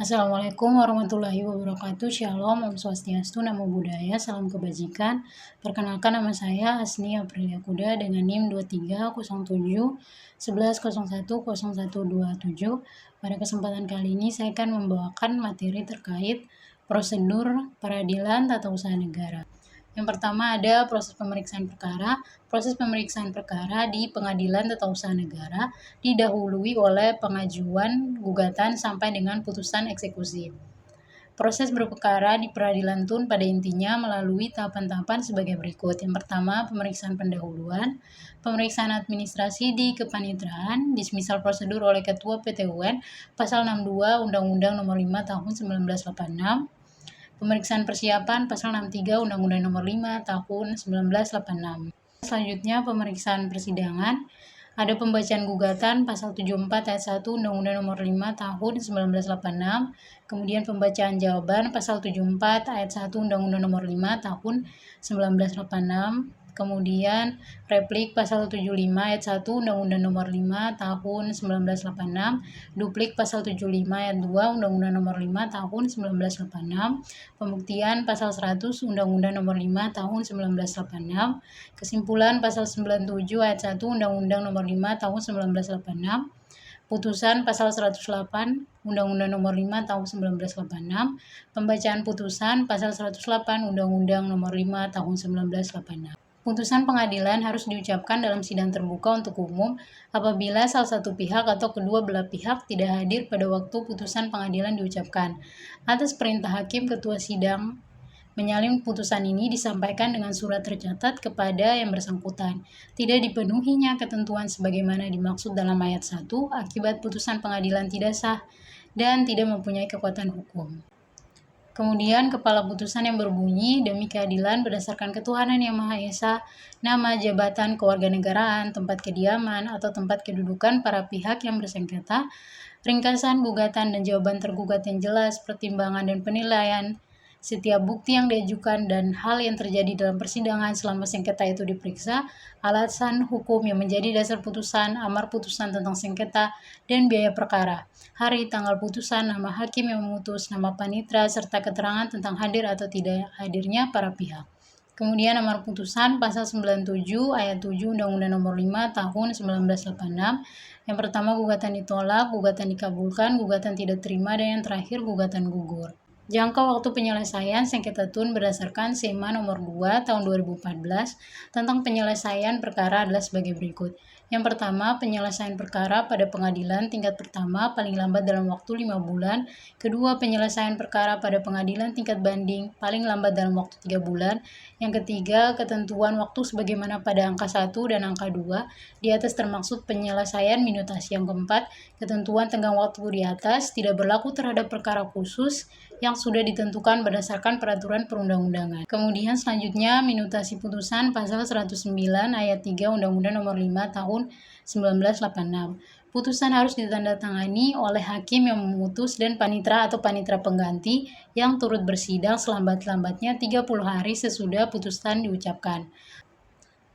Assalamualaikum warahmatullahi wabarakatuh. Shalom, Om Swastiastu, Namo Buddhaya, Salam Kebajikan. Perkenalkan, nama saya Hasni Aprilia Kuda dengan NIM 230711010127. Pada kesempatan kali ini saya akan membawakan materi terkait prosedur peradilan tata usaha negara. Yang pertama ada proses pemeriksaan perkara. Proses pemeriksaan perkara di Pengadilan Tata Usaha Negara didahului oleh pengajuan gugatan sampai dengan putusan eksekusi. Proses berperkara di peradilan tun pada intinya melalui tahapan-tahapan sebagai berikut. Yang pertama, pemeriksaan pendahuluan, pemeriksaan administrasi di kepanitraan, dismisal prosedur oleh Ketua PT UN, Pasal 62 Undang-Undang Nomor 5 Tahun 1986, pemeriksaan persiapan Pasal 63 Undang-Undang Nomor 5 Tahun 1986. Selanjutnya pemeriksaan persidangan. Ada pembacaan gugatan Pasal 74 Ayat 1 Undang-Undang Nomor 5 Tahun 1986. Kemudian pembacaan jawaban Pasal 74 Ayat 1 Undang-Undang Nomor 5 Tahun 1986. Kemudian replik Pasal 75 Ayat 1 Undang-Undang Nomor 5 Tahun 1986, duplik Pasal 75 Ayat 2 Undang-Undang Nomor 5 Tahun 1986, pembuktian Pasal 100 Undang-Undang Nomor 5 Tahun 1986, kesimpulan Pasal 97 Ayat 1 Undang-Undang Nomor 5 Tahun 1986, putusan Pasal 108 Undang-Undang Nomor 5 Tahun 1986, pembacaan putusan Pasal 108 Undang-Undang Nomor 5 Tahun 1986. Putusan pengadilan harus diucapkan dalam sidang terbuka untuk umum apabila salah satu pihak atau kedua belah pihak tidak hadir pada waktu putusan pengadilan diucapkan. Atas perintah hakim, ketua sidang menyalin putusan ini disampaikan dengan surat tercatat kepada yang bersangkutan. Tidak dipenuhinya ketentuan sebagaimana dimaksud dalam ayat 1 akibat putusan pengadilan tidak sah dan tidak mempunyai kekuatan hukum. Kemudian kepala putusan yang berbunyi demi keadilan berdasarkan ketuhanan yang Maha Esa, nama, jabatan, kewarganegaraan, tempat kediaman, atau tempat kedudukan para pihak yang bersengketa, ringkasan gugatan dan jawaban tergugat yang jelas, pertimbangan dan penilaian setiap bukti yang diajukan dan hal yang terjadi dalam persidangan selama sengketa itu diperiksa, alasan hukum yang menjadi dasar putusan, amar putusan tentang sengketa, dan biaya perkara, hari tanggal putusan, nama hakim yang memutus, nama panitra, serta keterangan tentang hadir atau tidak hadirnya para pihak. Kemudian amar putusan Pasal 97 Ayat 7 Undang-Undang Nomor 5 Tahun 1986. Yang pertama, gugatan ditolak, gugatan dikabulkan, gugatan tidak terima, dan yang terakhir gugatan gugur. Jangka waktu penyelesaian sengketa tun berdasarkan SEMA nomor 2 tahun 2014 tentang penyelesaian perkara adalah sebagai berikut. Yang pertama, penyelesaian perkara pada pengadilan tingkat pertama paling lambat dalam waktu 5 bulan. Kedua, penyelesaian perkara pada pengadilan tingkat banding paling lambat dalam waktu 3 bulan. Yang ketiga, ketentuan waktu sebagaimana pada angka 1 dan angka 2 di atas termaksud penyelesaian minutasi. Yang keempat, ketentuan tenggang waktu di atas tidak berlaku terhadap perkara khusus yang sudah ditentukan berdasarkan peraturan perundang-undangan. Kemudian selanjutnya minutasi putusan Pasal 109 Ayat 3 Undang-Undang Nomor 5 Tahun 1986. Putusan harus ditandatangani oleh hakim yang memutus dan panitra atau panitra pengganti yang turut bersidang selambat-lambatnya 30 hari sesudah putusan diucapkan.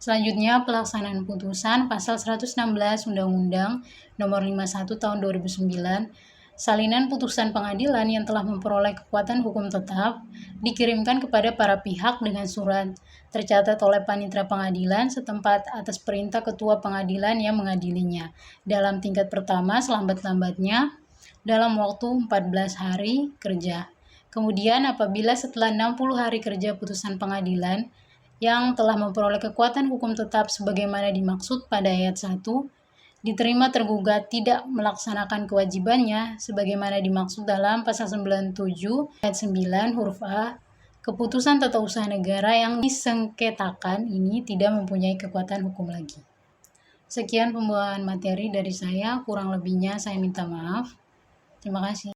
Selanjutnya, pelaksanaan putusan Pasal 116 Undang-Undang Nomor 51 Tahun 2009. Salinan putusan pengadilan yang telah memperoleh kekuatan hukum tetap dikirimkan kepada para pihak dengan surat tercatat oleh panitera pengadilan setempat atas perintah ketua pengadilan yang mengadilinya dalam tingkat pertama selambat-lambatnya dalam waktu 14 hari kerja. Kemudian apabila setelah 60 hari kerja putusan pengadilan yang telah memperoleh kekuatan hukum tetap sebagaimana dimaksud pada ayat 1 diterima, tergugat tidak melaksanakan kewajibannya sebagaimana dimaksud dalam Pasal 97 Ayat 9 huruf A, keputusan tata usaha negara yang disengketakan ini tidak mempunyai kekuatan hukum lagi. Sekian pembawaan materi dari saya, kurang lebihnya saya minta maaf. Terima kasih.